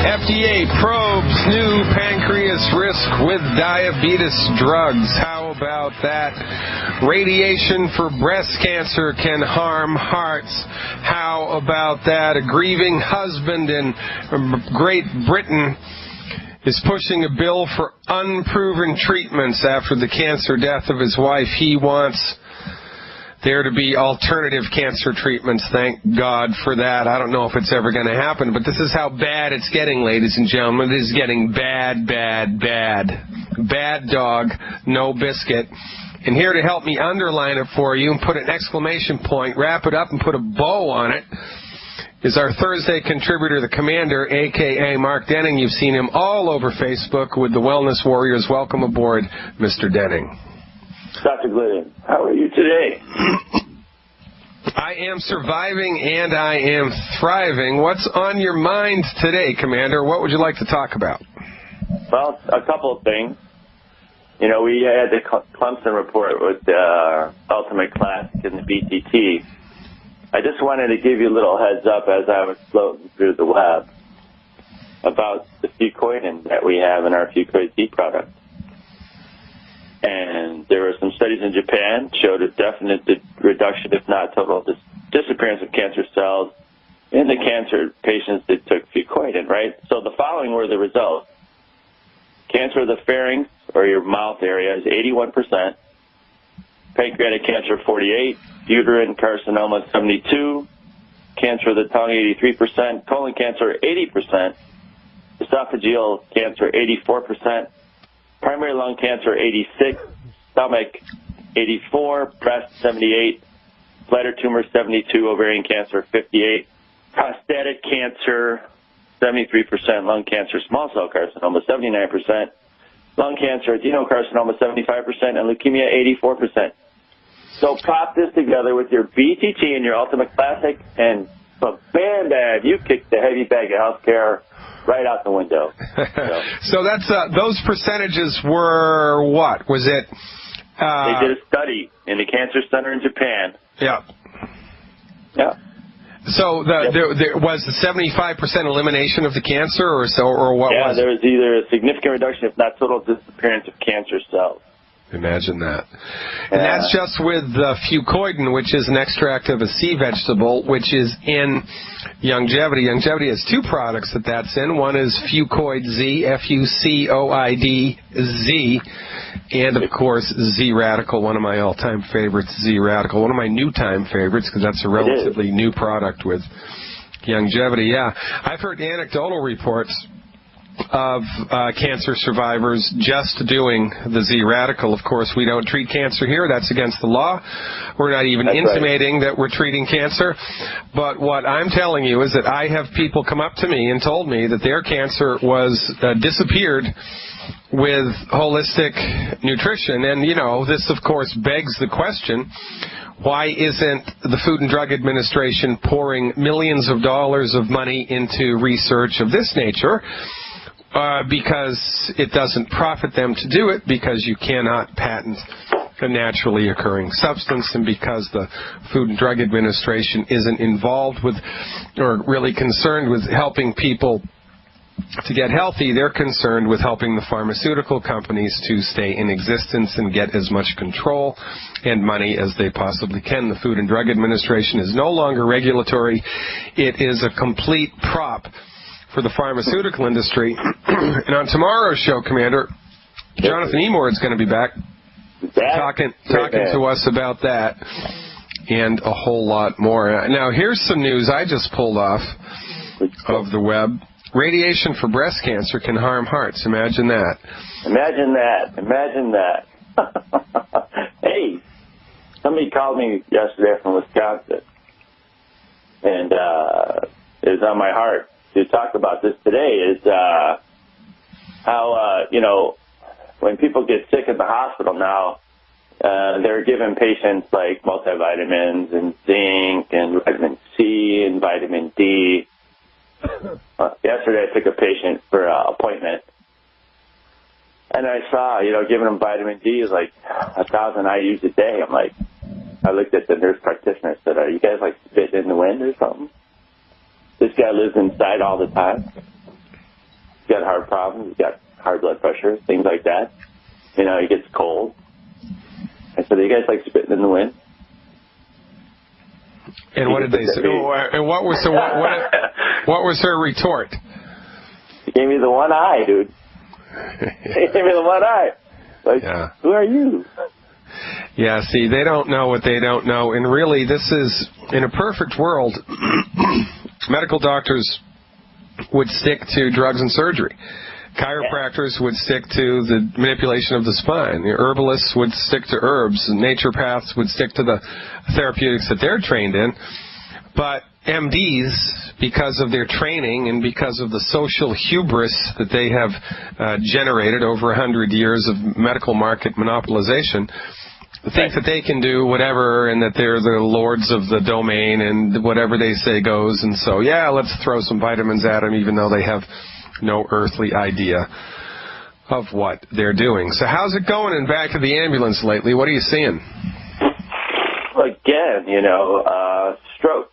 FDA probes new pancreas risk with diabetes drugs. How about that? Radiation for breast cancer can harm hearts. How about that? A grieving husband in Great Britain is pushing a bill for unproven treatments after the cancer death of his wife. He wants there to be alternative cancer treatments. Thank God for that. I don't know if it's ever going to happen, but this is how bad it's getting, ladies and gentlemen. It is getting bad, bad, bad. Bad dog, no biscuit. And here to help me underline it for you and put an exclamation point, wrap it up and put a bow on it, is our Thursday contributor, the Commander, a.k.a. Mark Denning. You've seen him all over Facebook with the Wellness Warriors. Welcome aboard, Mr. Denning. Dr. Glidden, how are you today? I am surviving and I am thriving. What's on your mind today, Commander? What would you like to talk about? Well, a couple of things. You know, we had the Clemson report with the Ultimate Classic and the BTT. I just wanted to give you a little heads up as I was floating through the web about the fucoidan that we have in our Fucoid Z product. And there were some studies in Japan showed a definite reduction, if not total disappearance of cancer cells in the cancer patients that took fucoidan, right? So the following were the results. Cancer of the pharynx, or your mouth area, is 81%. Pancreatic cancer, 48%. Uterine carcinoma, 72%. Cancer of the tongue, 83%. Colon cancer, 80%. Esophageal cancer, 84%. Primary lung cancer, 86%. Stomach, 84%. Breast, 78%. Bladder tumor, 72%. Ovarian cancer, 58%. Prostatic cancer, 73%. Lung cancer, small cell carcinoma, 79%. Lung cancer, adenocarcinoma, 75%. And leukemia, 84%. So pop this together with your BTT and your Ultimate Classic, and bam, you kick the heavy bag of healthcare right out the window. So that's those percentages were what? Was it? They did a study in the Cancer Center in Japan. Yeah. Yeah. So there was a 75% elimination of the cancer, or what was it? Yeah, there was either a significant reduction, if not total disappearance of cancer cells. Imagine that. And that's just with fucoidan, which is an extract of a sea vegetable, which is in Youngevity. Youngevity has two products that's in. One is Fucoid Z, Fucoid Z, and, of course, Z-Radical, one of my all-time favorites, Z-Radical, one of my new-time favorites, because that's a relatively new product with Youngevity. Yeah, I've heard anecdotal reports of cancer survivors just doing the Z-Radical. Of course, we don't treat cancer here. That's against the law. We're not even intimating that we're treating cancer. But what I'm telling you is that I have people come up to me and told me that their cancer was disappeared with holistic nutrition. And, you know, this, of course, begs the question, why isn't the Food and Drug Administration pouring millions of dollars of money into research of this nature? Because it doesn't profit them to do it, because you cannot patent a naturally occurring substance, and because the Food and Drug Administration isn't involved with or really concerned with helping people to get healthy. They're concerned with helping the pharmaceutical companies to stay in existence and get as much control and money as they possibly can. The Food and Drug Administration is no longer regulatory. It is a complete prop for the pharmaceutical industry. And on tomorrow's show, Commander, Jonathan Emore is going to be back talking to us about that and a whole lot more. Now, here's some news I just pulled off of the web. Radiation for breast cancer can harm hearts. Imagine that. Imagine that. Imagine that. Hey, somebody called me yesterday from Wisconsin, and it was on my heart to talk about this today, is how, you know, when people get sick at the hospital now, they're giving patients like multivitamins and zinc and vitamin C and vitamin D. Yesterday I took a patient for an appointment, and I saw, you know, giving them vitamin D is like 1,000 IUs a day. I'm like, I looked at the nurse practitioner and said, are you guys like spitting in the wind or something? This guy lives inside all the time. problems. He's got high blood pressure, things like that. You know, he gets cold. I said, "Do you guys like spitting in the wind?" And what did they say? And what was her retort? He gave me the one eye, dude. He gave me the one eye. Like, yeah. Who are you? Yeah, see, they don't know what they don't know. And really, this is, in a perfect world, medical doctors would stick to drugs and surgery. Chiropractors would stick to the manipulation of the spine. The herbalists would stick to herbs. And naturopaths would stick to the therapeutics that they're trained in. But MDs, because of their training and because of the social hubris that they have generated over 100 years of medical market monopolization, think that they can do whatever and that they're the lords of the domain and whatever they say goes. And so, yeah, let's throw some vitamins at them even though they have no earthly idea of what they're doing. So how's it going in back of the ambulance lately? What are you seeing? Again, strokes.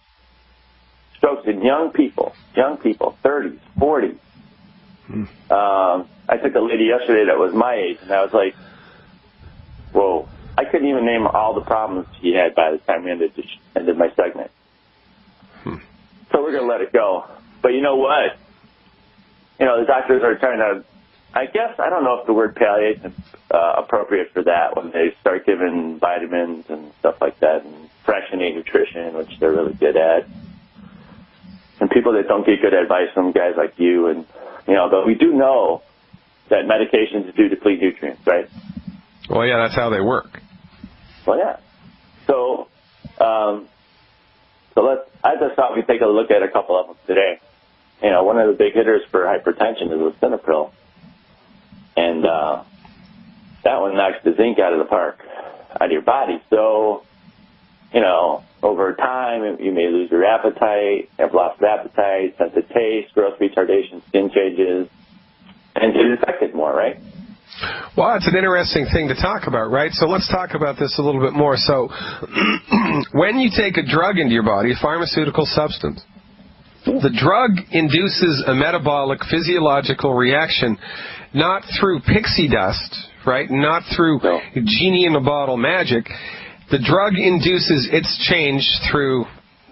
Strokes in young people, 30s, 40s. I took a lady yesterday that was my age, and I was like, whoa. I couldn't even name all the problems she had by the time we ended my segment. So we're going to let it go. But you know what? The doctors are trying to, I guess, I don't know if the word palliate is appropriate for that when they start giving vitamins and stuff like that and fractionate nutrition, which they're really good at. And people that don't get good advice from guys like you. And, but we do know that medications do deplete nutrients, right? Well, yeah, that's how they work. Well, yeah. So I just thought we'd take a look at a couple of them today. One of the big hitters for hypertension is lisinopril. And that one knocks the zinc out of the park, out of your body. So, over time, you may lose your appetite, have lost of appetite, sense of taste, growth retardation, skin changes, and get infected more, right? Well, that's an interesting thing to talk about, right? So let's talk about this a little bit more. So when you take a drug into your body, a pharmaceutical substance, the drug induces a metabolic physiological reaction not through pixie dust, right? Not through genie in a bottle magic. The drug induces its change through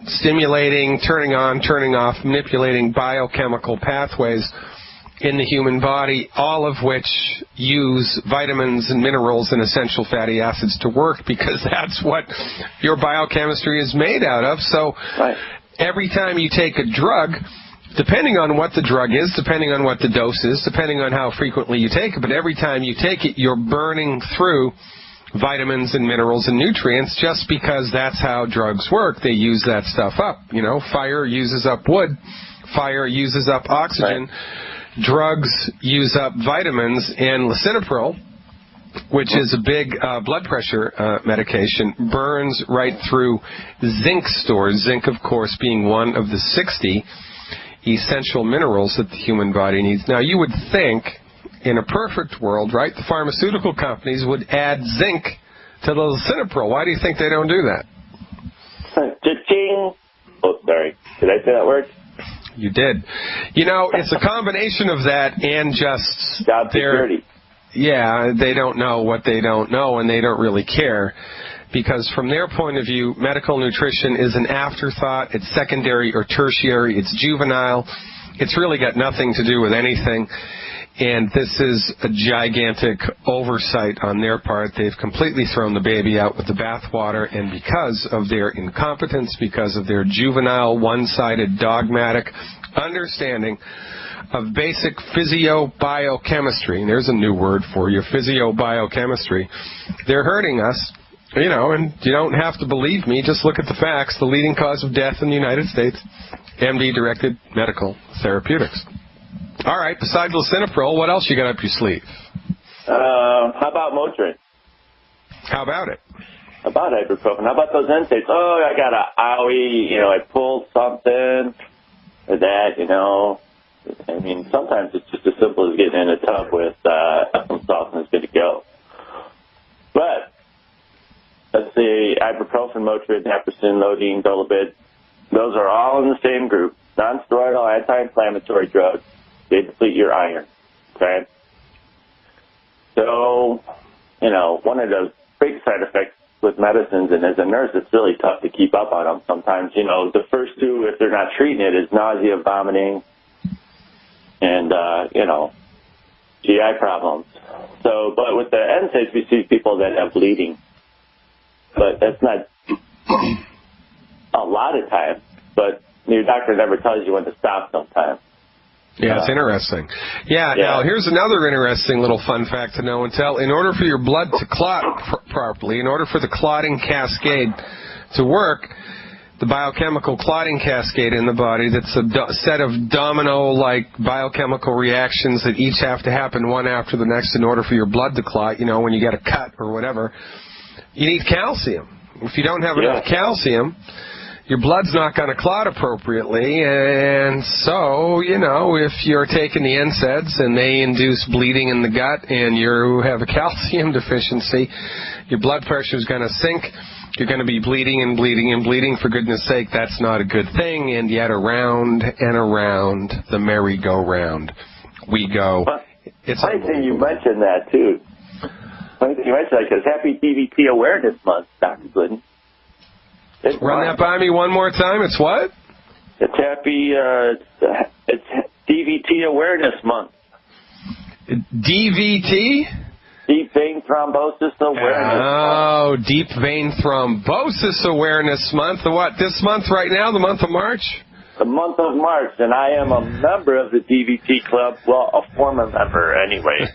stimulating, turning on, turning off, manipulating biochemical pathways in the human body, all of which use vitamins and minerals and essential fatty acids to work because that's what your biochemistry is made out of. So every time you take a drug, depending on what the drug is, depending on what the dose is, depending on how frequently you take it, but every time you take it, you're burning through vitamins and minerals and nutrients just because that's how drugs work. They use that stuff up. Fire uses up wood. Fire uses up oxygen. Drugs use up vitamins, and lisinopril, which is a big blood pressure medication, burns right through zinc stores, zinc, of course, being one of the 60 essential minerals that the human body needs. Now, you would think, in a perfect world, right, the pharmaceutical companies would add zinc to the lisinopril. Why do you think they don't do that? Cha-ching. Oh, sorry. Did I say that word? You did. It's a combination of that and just job security. Yeah, they don't know what they don't know, and they don't really care. Because from their point of view, medical nutrition is an afterthought. It's secondary or tertiary. It's juvenile. It's really got nothing to do with anything. And this is a gigantic oversight on their part. They've completely thrown the baby out with the bathwater, and because of their incompetence, because of their juvenile, one-sided, dogmatic understanding of basic physiobiochemistry, and there's a new word for you, physiobiochemistry, they're hurting us. And you don't have to believe me, just look at the facts. The leading cause of death in the United States, MD-directed medical therapeutics. All right, besides lisinopril, what else you got up your sleeve? How about Motrin? How about it? How about ibuprofen? How about those NSAIDs? Oh, I got an owie, I pulled something or that, I mean, sometimes it's just as simple as getting in a tub with Epsom salt and it's good to go. But let's see, ibuprofen, Motrin, naproxen, Lodine, Dolabid, those are all in the same group. Non-steroidal anti-inflammatory drugs. They deplete your iron. right? So, one of the big side effects with medicines, and as a nurse, it's really tough to keep up on them sometimes. The first two, if they're not treating it, is nausea, vomiting, and, GI problems. So, but with the NSAIDs, we see people that have bleeding. But that's not a lot of times. But your doctor never tells you when to stop sometimes. Yeah, it's interesting. Yeah, now here's another interesting little fun fact to know and tell. In order for your blood to clot properly, in order for the clotting cascade to work, the biochemical clotting cascade in the body, that's a set of domino-like biochemical reactions that each have to happen one after the next in order for your blood to clot, when you get a cut or whatever, you need calcium. If you don't have enough calcium, your blood's not going to clot appropriately, and so, if you're taking the NSAIDs and they induce bleeding in the gut and you have a calcium deficiency, your blood pressure is going to sink. You're going to be bleeding and bleeding and bleeding. For goodness sake, that's not a good thing, and yet around and around the merry-go-round we go. It's funny thing you mentioned that, too. Funny thing you mentioned that, because Happy DVT Awareness Month, Dr. Glidden. Run that by me one more time. It's what? It's it's DVT Awareness Month. DVT? Deep Vein Thrombosis Awareness Month. Oh, Deep Vein Thrombosis Awareness Month. What, this month right now, the month of March? The month of March, and I am a member of the DVT Club. Well, a former member, anyway.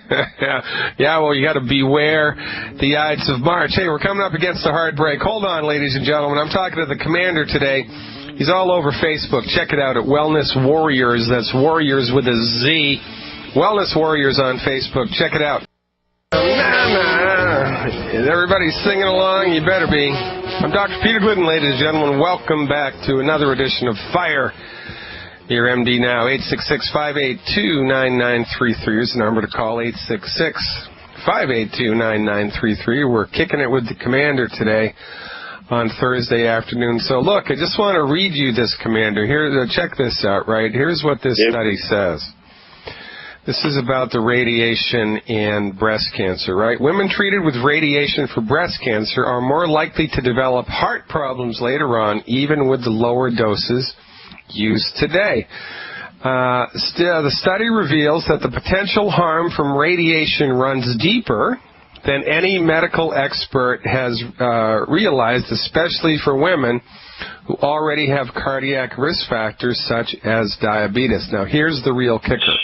Yeah, well, you got to beware the Ides of March. Hey, we're coming up against a hard break. Hold on, ladies and gentlemen. I'm talking to the commander today. He's all over Facebook. Check it out at Wellness Warriors. That's Warriors with a Z. Wellness Warriors on Facebook. Check it out. Is everybody singing along? You better be. I'm Dr. Peter Glidden, ladies and gentlemen. Welcome back to another edition of Fire Your MD Now. 866-582-9933 is the number to call. 866-582-9933. We're kicking it with the commander today on Thursday afternoon. So, look, I just want to read you this, commander. Here, check this out, right? Here's what this study says. This is about the radiation and breast cancer, right? Women treated with radiation for breast cancer are more likely to develop heart problems later on, even with the lower doses used today. The study reveals that the potential harm from radiation runs deeper than any medical expert has realized, especially for women who already have cardiac risk factors such as diabetes. Now, here's the real kicker.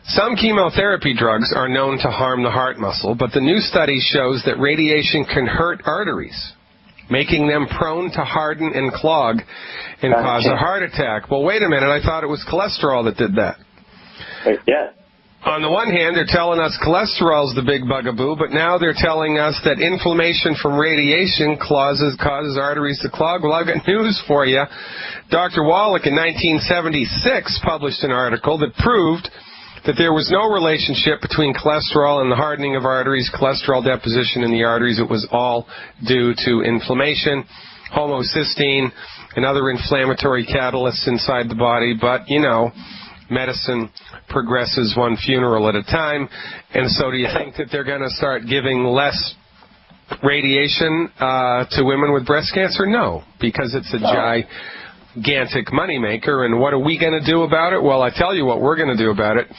Some chemotherapy drugs are known to harm the heart muscle, but the new study shows that radiation can hurt arteries, making them prone to harden and clog and cause a heart attack. Well, wait a minute. I thought it was cholesterol that did that. Yeah. On the one hand, they're telling us cholesterol's the big bugaboo, but now they're telling us that inflammation from radiation causes arteries to clog. Well, I've got news for you. Dr. Wallach in 1976 published an article that proved that there was no relationship between cholesterol and the hardening of arteries, cholesterol deposition in the arteries. It was all due to inflammation, homocysteine, and other inflammatory catalysts inside the body. But, medicine progresses one funeral at a time. And so do you think that they're going to start giving less radiation to women with breast cancer? No, because it's a gigantic moneymaker. And what are we going to do about it? Well, I tell you what we're going to do about it.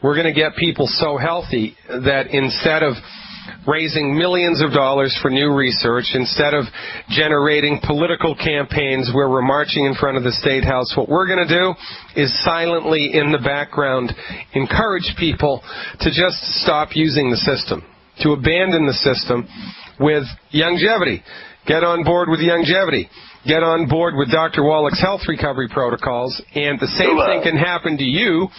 We're going to get people so healthy that instead of raising millions of dollars for new research, instead of generating political campaigns where we're marching in front of the State House, what we're going to do is silently in the background encourage people to just stop using the system, to abandon the system with longevity. Get on board with longevity. Get on board with Dr. Wallach's health recovery protocols, and the same thing can happen to you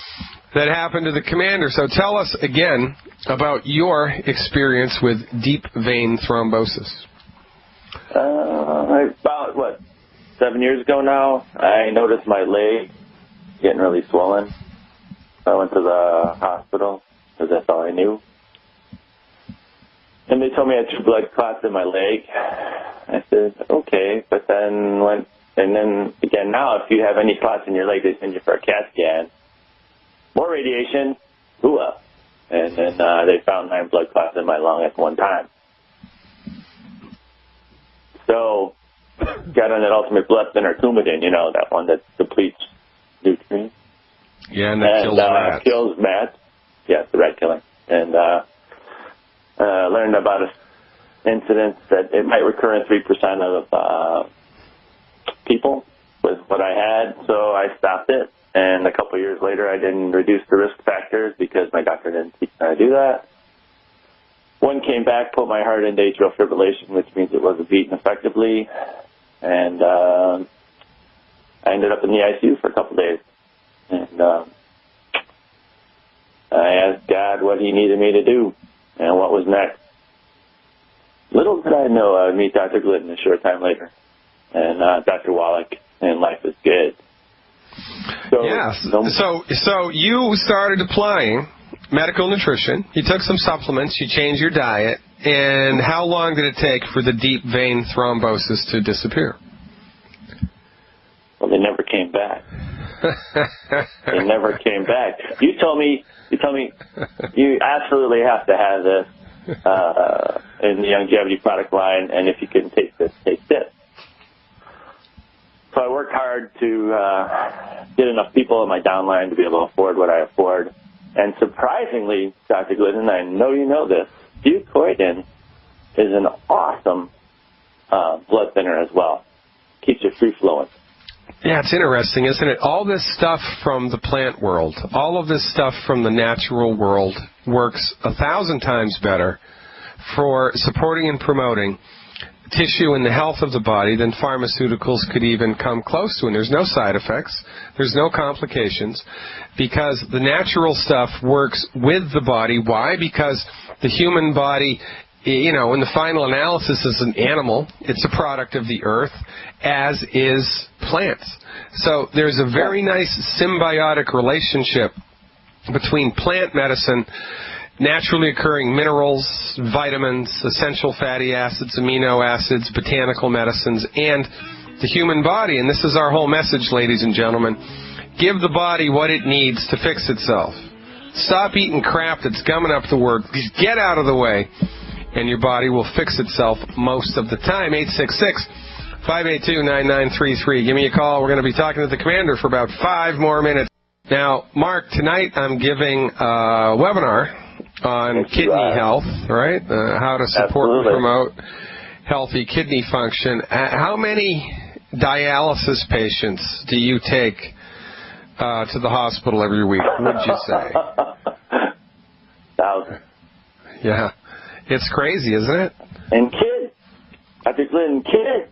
that happened to the commander. So tell us again about your experience with deep vein thrombosis. About, 7 years ago now, I noticed my leg getting really swollen. I went to the hospital because that's all I knew. And they told me I had 2 blood clots in my leg. I said, okay, but then again, now if you have any clots in your leg, they send you for a CAT scan. More radiation, and then they found 9 blood clots in my lung at one time. So got on that ultimate blood thinner, Coumadin, that one that depletes nutrients. Yeah, and that kills rats. Kills rats. Yeah, it's the rat killing. And learned about an incident that it might recur in 3% of people with what I had, so I stopped it. And a couple of years later, I didn't reduce the risk factors because my doctor didn't teach me how to do that. One came back, put my heart into atrial fibrillation, which means it wasn't beating effectively. And I ended up in the ICU for a couple of days. And I asked God what he needed me to do and what was next. Little did I know I would meet Dr. Glidden a short time later. And Dr. Wallach, and life is good. So, yes. So you started applying medical nutrition. You took some supplements. You changed your diet. And how long did it take for the deep vein thrombosis to disappear? Well, they never came back. They never came back. You told me you absolutely have to have this in the longevity product line, and if you can take this, take this. So I worked hard to get enough people in my downline to be able to afford what I afford. And surprisingly, Dr. Glidden, I know you know this, Fucoidan is an awesome blood thinner as well. Keeps you free-flowing. Yeah, it's interesting, isn't it? All this stuff from the plant world, all of this stuff from the natural world works 1,000 times better for supporting and promoting tissue and the health of the body than pharmaceuticals could even come close to. And there's no side effects. There's no complications because the natural stuff works with the body. Why? Because the human body, in the final analysis, is an animal. It's a product of the earth, as is plants. So there's a very nice symbiotic relationship between plant medicine, naturally occurring minerals, vitamins, essential fatty acids, amino acids, botanical medicines, and the human body. And this is our whole message, ladies and gentlemen. Give the body what it needs to fix itself. Stop eating crap that's coming up to work. Just get out of the way, and your body will fix itself most of the time. 866-582-9933. Give me a call. We're going to be talking to the commander for about 5 more minutes. Now, Mark, tonight I'm giving a webinar on kidney health, right? How to support and promote healthy kidney function. How many dialysis patients do you take to the hospital every week, would you say? 1,000. Yeah. It's crazy, isn't it? And kids. Dr. Glidden, kids.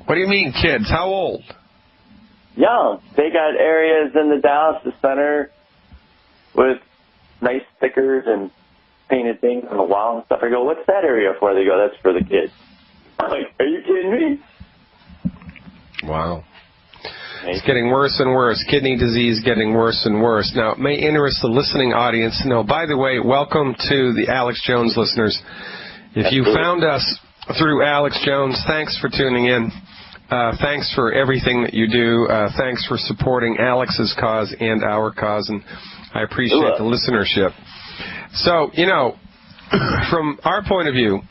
What do you mean, kids? How old? Young. They got areas in the dialysis center with nice stickers and painted things on the wall and stuff. I go, what's that area for? They go, that's for the kids. I'm like, are you kidding me? Wow. It's getting worse and worse. Kidney disease getting worse and worse. Now, it may interest the listening audience to know, by the way, welcome to the Alex Jones listeners. If you found us through Alex Jones, thanks for tuning in. Thanks for everything that you do. Thanks for supporting Alex's cause and our cause, and I appreciate the listenership. So, from our point of view,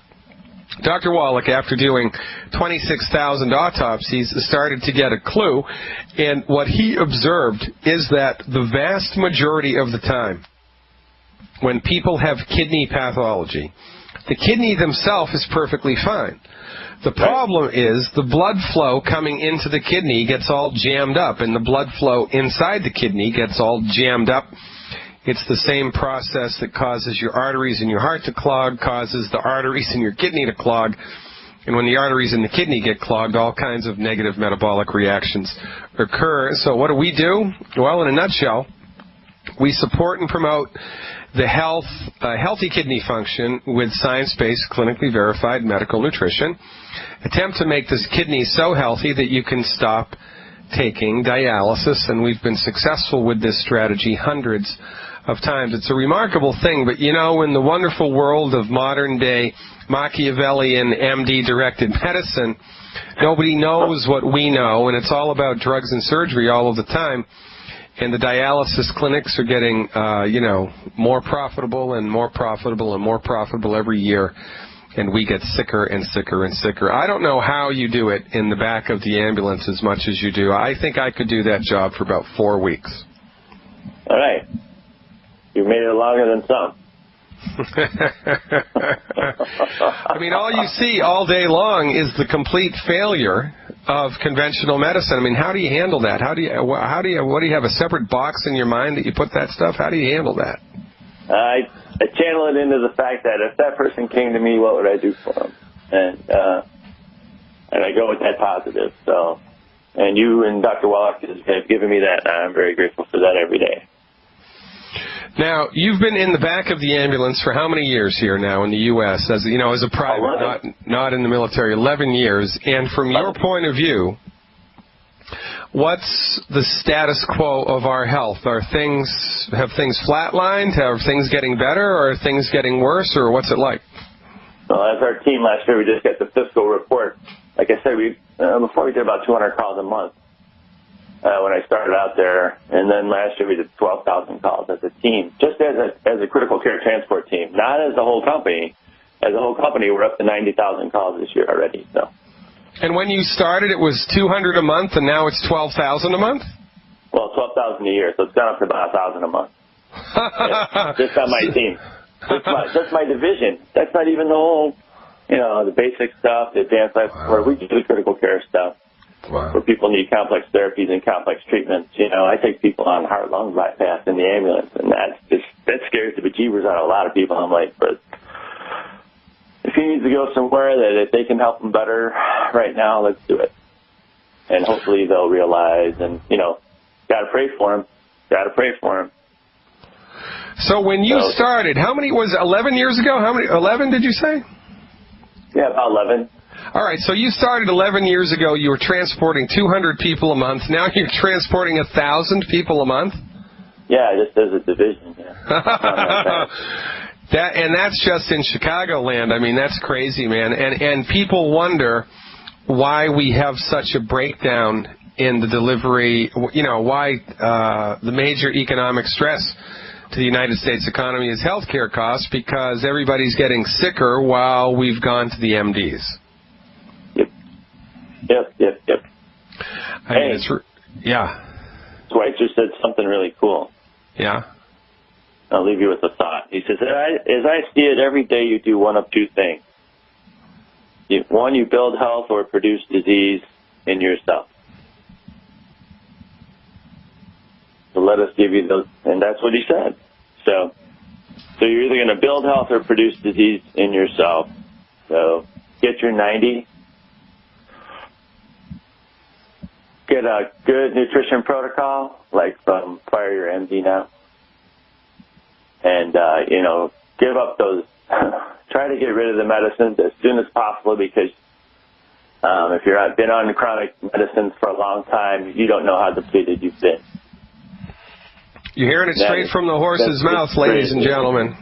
Dr. Wallach, after doing 26,000 autopsies, started to get a clue, and what he observed is that the vast majority of the time, when people have kidney pathology, the kidney themselves is perfectly fine. The problem is the blood flow coming into the kidney gets all jammed up, and the blood flow inside the kidney gets all jammed up. It's the same process that causes your arteries in your heart to clog, causes the arteries in your kidney to clog. And when the arteries in the kidney get clogged, all kinds of negative metabolic reactions occur. So what do? Well, in a nutshell, we support and promote the healthy kidney function with science-based, clinically verified medical nutrition. Attempt to make this kidney so healthy that you can stop taking dialysis, and we've been successful with this strategy hundreds of times. It's a remarkable thing, but in the wonderful world of modern-day Machiavellian MD-directed medicine, nobody knows what we know, and it's all about drugs and surgery all of the time. And the dialysis clinics are getting, more profitable and more profitable and more profitable every year. And we get sicker and sicker and sicker. I don't know how you do it in the back of the ambulance as much as you do. I think I could do that job for about 4 weeks. All right. You've made it longer than some. I mean, all you see all day long is the complete failure of conventional medicine. I mean, how do you handle that? What do you have, a separate box in your mind that you put that stuff? How do you handle that? I channel it into the fact that if that person came to me, what would I do for them? And I go with that positive. So, and you and Dr. Wallach have given me that, and I'm very grateful for that every day. Now, you've been in the back of the ambulance for how many years here now in the U.S. as a private, not in the military? 11 years. And from your point of view, what's the status quo of our health? Have things flatlined? Are things getting better? Or are things getting worse? Or what's it like? Well, as our team last year, we just got the fiscal report. Like I said, before we did about 200 calls a month. When I started out there, and then last year we did 12,000 calls as a team, just as a critical care transport team, not as a whole company. As a whole company, we're up to 90,000 calls this year already. So. And when you started, it was 200 a month, and now it's 12,000 a month? Well, 12,000 a year, so it's gone up to about 1,000 a month. Just on my team. Just my division. That's not even the whole, the basic stuff, the advanced life support. We do the critical care stuff. Wow. Where people need complex therapies and complex treatments. I take people on heart-lung bypass in the ambulance, and that scares the bejeebers out of a lot of people. I'm like, but if he needs to go somewhere that if they can help him better right now, let's do it. And hopefully they'll realize, and, got to pray for him. Got to pray for him. So when you started, how many was it, 11 years ago? 11 did you say? Yeah, about 11. All right, so you started 11 years ago. You were transporting 200 people a month. Now you're transporting 1,000 people a month? Yeah, just as a division. Yeah. That's just in Chicagoland. I mean, that's crazy, man. And people wonder why we have such a breakdown in the delivery, why the major economic stress to the United States economy is healthcare costs, because everybody's getting sicker while we've gone to the MDs. Yep. Hey, yeah. Schweitzer said something really cool. Yeah. I'll leave you with a thought. He says, as I see it, every day you do one of two things. One, you build health or produce disease in yourself. So let us give you those, and that's what he said. So you're either going to build health or produce disease in yourself. So get your 90. Get a good nutrition protocol, like from Fire Your MD now. And, give up those, try to get rid of the medicines as soon as possible, because if you've been on chronic medicines for a long time, you don't know how depleted you've been. You're hearing it straight from the horse's mouth, ladies and gentlemen.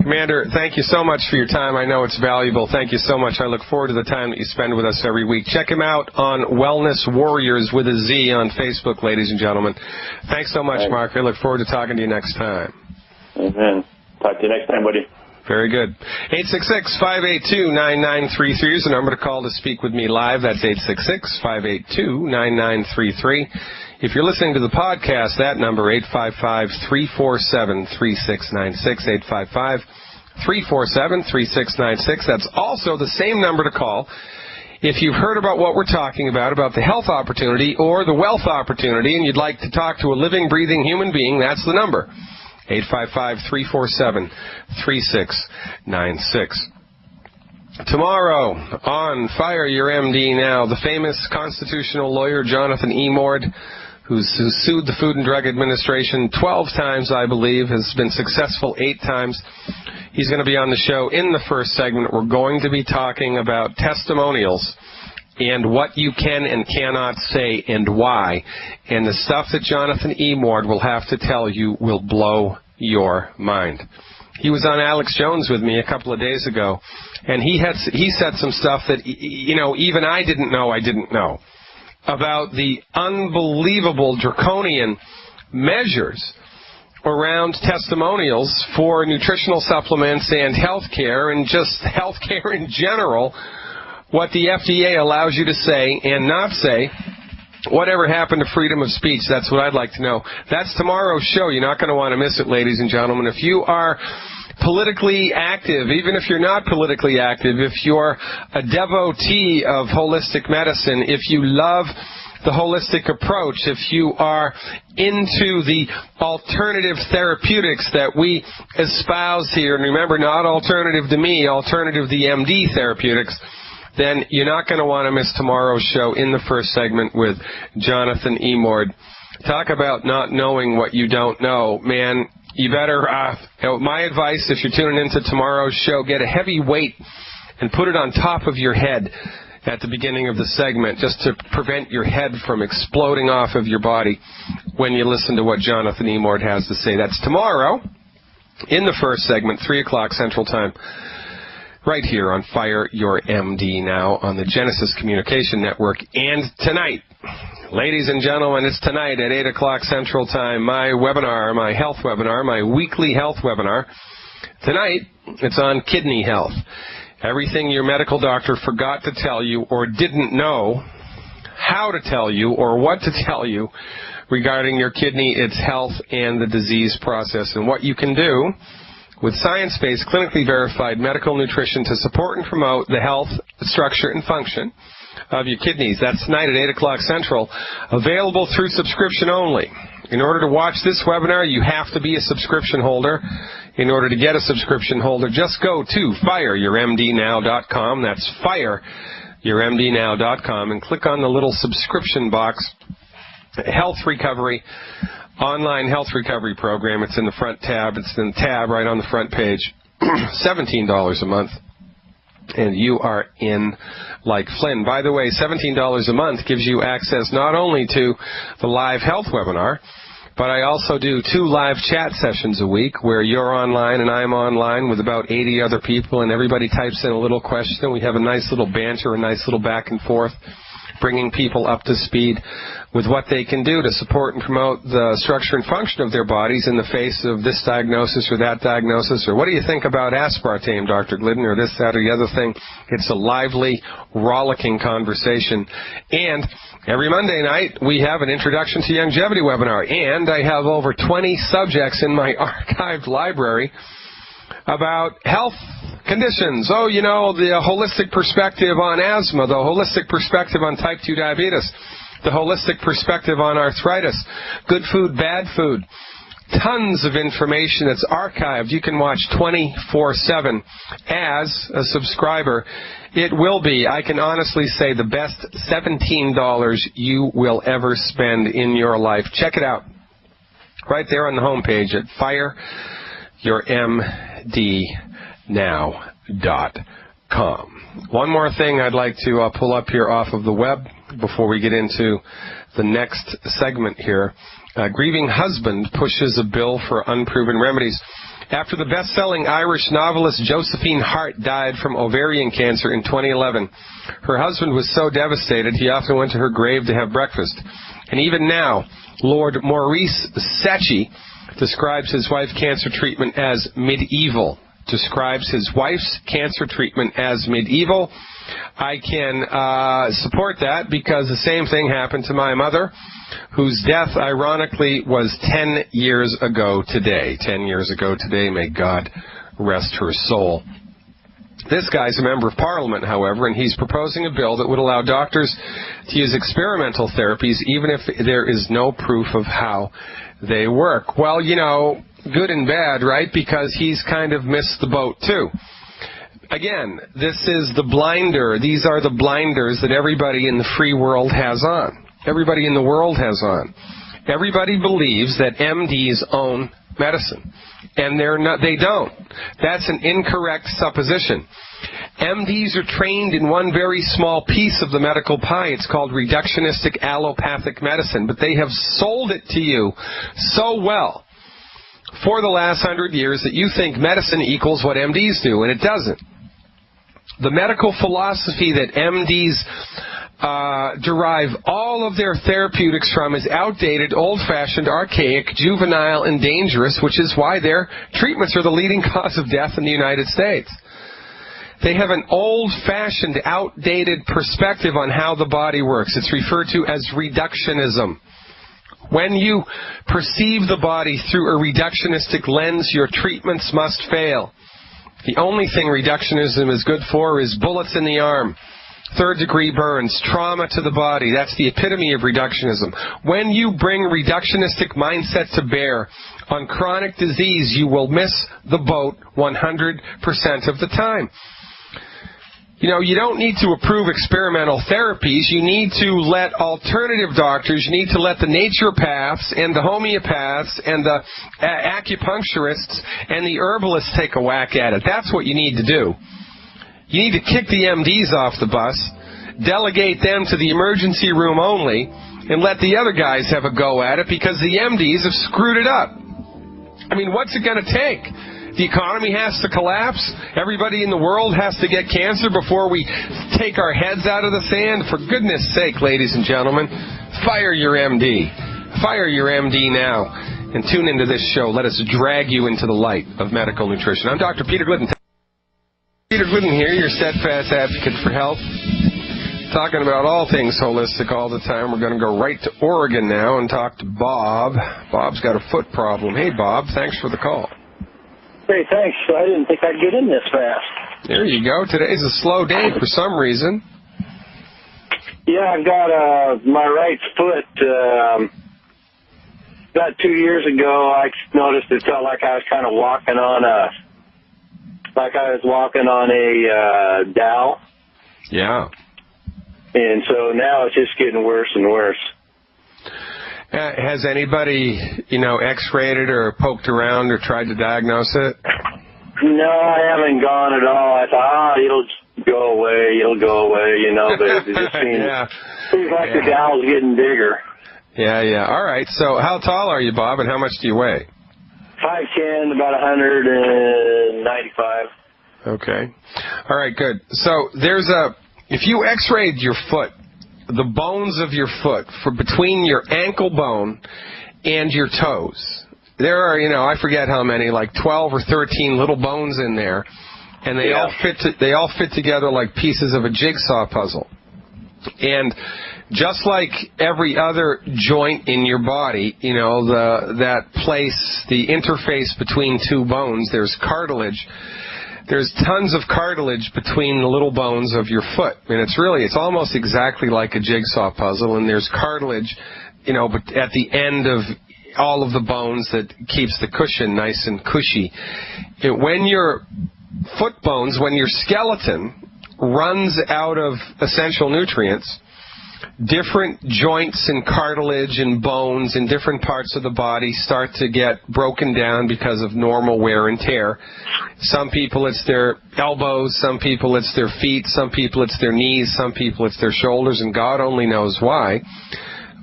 Commander, thank you so much for your time. I know it's valuable. Thank you so much. I look forward to the time that you spend with us every week. Check him out on Wellness Warriors with a Z on Facebook, ladies and gentlemen. Thanks so much, Mark. I look forward to talking to you next time. Amen. Talk to you next time, buddy. Very good. 866-582-9933 is the number to call to speak with me live. That's 866-582-9933. If you're listening to the podcast, that number, 855-347-3696, 855-347-3696. That's also the same number to call if you've heard about what we're talking about the health opportunity or the wealth opportunity, and you'd like to talk to a living, breathing human being. That's the number, 855-347-3696. Tomorrow on Fire Your MD Now, the famous constitutional lawyer Jonathan E. Mord, who sued the Food and Drug Administration 12 times, I believe, has been successful 8 times. He's going to be on the show in the first segment. We're going to be talking about testimonials and what you can and cannot say and why. And the stuff that Jonathan E. Mord will have to tell you will blow your mind. He was on Alex Jones with me a couple of days ago, and he said some stuff that, even I didn't know about the unbelievable draconian measures around testimonials for nutritional supplements and health care and just health care in general, what the FDA allows you to say and not say. Whatever happened to freedom of speech? That's what I'd like to know. That's tomorrow's show. You're not going to want to miss it, ladies and gentlemen. If you are politically active, even if you're not politically active, if you're a devotee of holistic medicine, if you love the holistic approach, if you are into the alternative therapeutics that we espouse here, and remember, not alternative to me, alternative the MD therapeutics, then you're not going to want to miss tomorrow's show in the first segment with Jonathan Emord. Talk about not knowing what you don't know. Man, you better, my advice, if you're tuning into tomorrow's show, get a heavy weight and put it on top of your head at the beginning of the segment, just to prevent your head from exploding off of your body when you listen to what Jonathan Emord has to say. That's tomorrow in the first segment, 3 o'clock Central Time, right here on Fire Your MD Now on the Genesis Communication Network. And tonight, ladies and gentlemen, it's tonight at 8 o'clock Central Time, my webinar, my health webinar, my weekly health webinar. Tonight, it's on kidney health. Everything your medical doctor forgot to tell you or didn't know how to tell you or what to tell you regarding your kidney, its health, and the disease process, and what you can do with science-based, clinically verified medical nutrition to support and promote the health, structure, and function of your kidneys. That's tonight at 8 o'clock Central, available through subscription only. In order to watch this webinar, you have to be a subscription holder. In order to get a subscription holder, just go to fireyourmdnow.com. That's fireyourmdnow.com, and click on the little subscription box, Health Recovery, Online Health Recovery Program. It's in the front tab. It's in the tab right on the front page. $17 a month, and you are in like Flynn. By the way, $17 a month gives you access not only to the live health webinar, but I also do 2 live chat sessions a week where you're online and I'm online with about 80 other people, and everybody types in a little question. We have a nice little banter, a nice little back and forth, bringing people up to speed with what they can do to support and promote the structure and function of their bodies in the face of this diagnosis or that diagnosis, or what do you think about aspartame, Dr. Glidden, or this, that, or the other thing. It's a lively, rollicking conversation. And every Monday night, we have an Introduction to Longevity webinar, and I have over 20 subjects in my archived library about health conditions. Oh, you know, the holistic perspective on asthma, the holistic perspective on type 2 diabetes, the holistic perspective on arthritis, good food, bad food. Tons of information that's archived. You can watch 24/7 as a subscriber. It will be, I can honestly say, the best $17 you will ever spend in your life. Check it out right there on the homepage at fireyourmdnow.com. One more thing I'd like to pull up here off of the web before we get into the next segment here. Grieving husband pushes a bill for unproven remedies. After the best-selling Irish novelist Josephine Hart died from ovarian cancer in 2011, her husband was so devastated he often went to her grave to have breakfast. And even now, Lord Maurice Secchi describes his wife's cancer treatment as medieval. I can support that because the same thing happened to my mother, whose death, ironically, was 10 years ago today. 10 years ago today, may God rest her soul. This guy's a member of Parliament, however, and he's proposing a bill that would allow doctors to use experimental therapies even if there is no proof of how they work. Well, you know, good and bad, right? Because he's kind of missed the boat, too. Again, this is the blinder. These are the blinders that everybody in the free world has on. Everybody in the world has on. Everybody believes that MDs own medicine, and they don't. That's an incorrect supposition. MDs are trained in one very small piece of the medical pie. It's called reductionistic allopathic medicine, but they have sold it to you so well for the last 100 years that you think medicine equals what MDs do, and it doesn't. The medical philosophy that MDs derive all of their therapeutics from is outdated, old-fashioned, archaic, juvenile, and dangerous, which is why their treatments are the leading cause of death in the United States. They have an old-fashioned, outdated perspective on how the body works. It's referred to as reductionism. When you perceive the body through a reductionistic lens, your treatments must fail. The only thing reductionism is good for is bullets in the arm, third-degree burns, trauma to the body. That's the epitome of reductionism. When you bring reductionistic mindset to bear on chronic disease, you will miss the boat 100% of the time. You know, you don't need to approve experimental therapies. You need to let alternative doctors, you need to let the naturopaths and the homeopaths and the acupuncturists and the herbalists take a whack at it. That's what you need to do. You need to kick the MDs off the bus, delegate them to the emergency room only, and let the other guys have a go at it because the MDs have screwed it up. I mean, what's it going to take? The economy has to collapse. Everybody in the world has to get cancer before we take our heads out of the sand. For goodness sake, ladies and gentlemen, fire your MD. Fire your MD now. And tune into this show. Let us drag you into the light of medical nutrition. I'm Dr. Peter Glidden. Peter Glidden here, your steadfast advocate for health. Talking about all things holistic all the time. We're going to go right to Oregon now and talk to Bob. Bob's got a foot problem. Hey, Bob, thanks for the call. Hey, thanks. I didn't think I'd get in this fast. There you go. Today's a slow day for some reason. Yeah, I've got my right foot. About 2 years ago, I noticed it felt like I was kind of walking on a dowel. Yeah. And so now it's just getting worse and worse. Has anybody, x-rayed it or poked around or tried to diagnose it? No, I haven't gone at all. I thought, it'll go away, but it just seems like the dowel's getting bigger. Yeah. All right, so how tall are you, Bob, and how much do you weigh? 5'10", about 195. Okay. All right, good. So if you x-rayed your foot, the bones of your foot, for between your ankle bone and your toes, there are, I forget how many, like 12 or 13 little bones in there, and they all fit together like pieces of a jigsaw puzzle. And just like every other joint in your body, that place, the interface between two bones, there's cartilage. There's tons of cartilage between the little bones of your foot. And it's almost exactly like a jigsaw puzzle. And there's cartilage, but at the end of all of the bones that keeps the cushion nice and cushy. When your foot bones, when your skeleton runs out of essential nutrients, different joints and cartilage and bones in different parts of the body start to get broken down because of normal wear and tear. Some people it's their elbows, some people it's their feet, some people it's their knees, some people it's their shoulders, and God only knows why.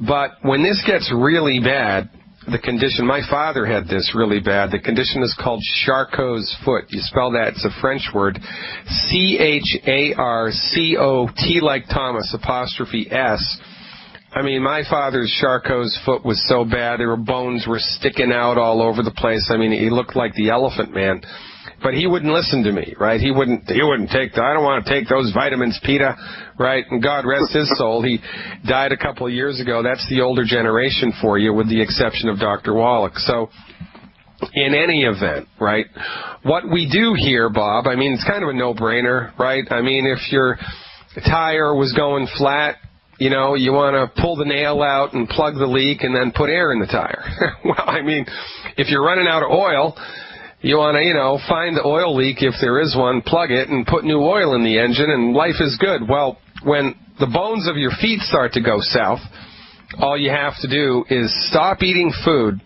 But when this gets really bad, the condition, my father had this really bad, the condition is called Charcot's foot. You spell that, it's a French word, C-H-A-R-C-O-T like Thomas, apostrophe S. I mean, my father's Charcot's foot was so bad, bones were sticking out all over the place. I mean, he looked like the Elephant Man. But he wouldn't listen to me, right? He wouldn't take I don't want to take those vitamins, Peter, right? And God rest his soul. He died a couple of years ago. That's the older generation for you, with the exception of Dr. Wallach. So in any event, right, what we do here, Bob, I mean, it's kind of a no-brainer, right? I mean, if your tire was going flat, you want to pull the nail out and plug the leak and then put air in the tire. Well, I mean, if you're running out of oil, you want to, find the oil leak if there is one, plug it, and put new oil in the engine, and life is good. Well, when the bones of your feet start to go south, all you have to do is stop eating food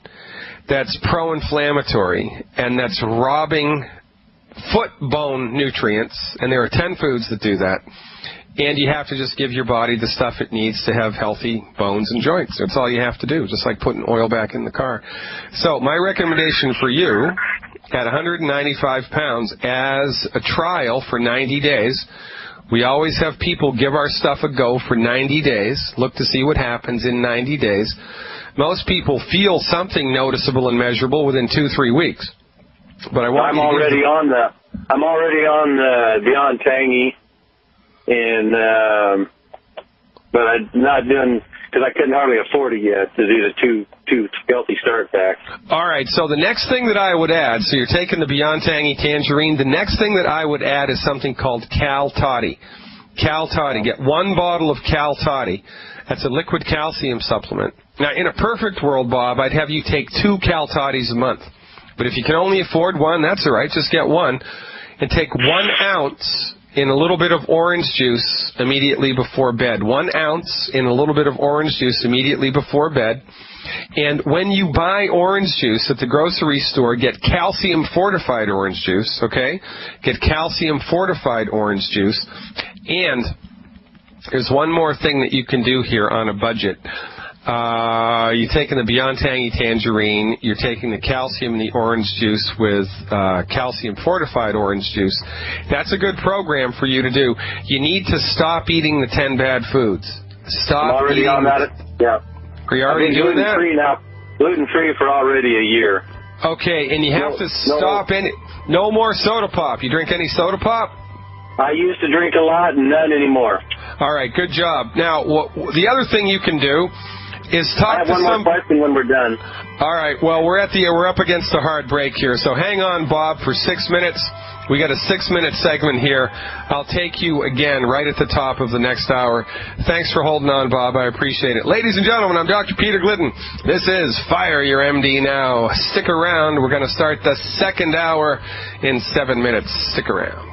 that's pro-inflammatory and that's robbing foot bone nutrients, and there are 10 foods that do that. And you have to just give your body the stuff it needs to have healthy bones and joints. That's all you have to do, just like putting oil back in the car. So my recommendation for you, at 195 pounds, as a trial for 90 days, We always have people give our stuff a go for 90 days, look to see what happens in 90 days. Most people feel something noticeable and measurable within 2-3 weeks. But I'm already on the Beyond Tangy, and but I'm not doing, because I couldn't hardly afford it yet to do the two healthy start packs. All right, so the next thing that I would add, so you're taking the Beyond Tangy Tangerine, the next thing that I would add is something called Cal Toddy. Cal Toddy. Get 1 bottle of Cal Toddy. That's a liquid calcium supplement. Now, in a perfect world, Bob, I'd have you take 2 Cal Toddies a month. But if you can only afford 1, that's all right. Just get 1. And take 1 ounce in a little bit of orange juice immediately before bed. 1 ounce in a little bit of orange juice immediately before bed. And when you buy orange juice at the grocery store, get calcium-fortified orange juice, okay? Get calcium-fortified orange juice. And there's one more thing that you can do here on a budget. You're taking the Beyond Tangy Tangerine, you're taking the calcium in the orange juice with calcium-fortified orange juice. That's a good program for you to do. You need to stop eating the 10 bad foods. Stop I'm already eating. On that. Yeah. Are you already doing that? Gluten-free now. Gluten-free for already a year. Okay, and you have to stop no more soda pop. You drink any soda pop? I used to drink a lot and none anymore. All right, good job. Now, the other thing you can do is talk to some... I have one more question when we're done. All right, well, we're up against a hard break here, so hang on, Bob, for 6 minutes. We got a 6-minute segment here. I'll take you again right at the top of the next hour. Thanks for holding on, Bob. I appreciate it. Ladies and gentlemen, I'm Dr. Peter Glidden. This is Fire Your MD Now. Stick around. We're going to start the second hour in 7 minutes. Stick around.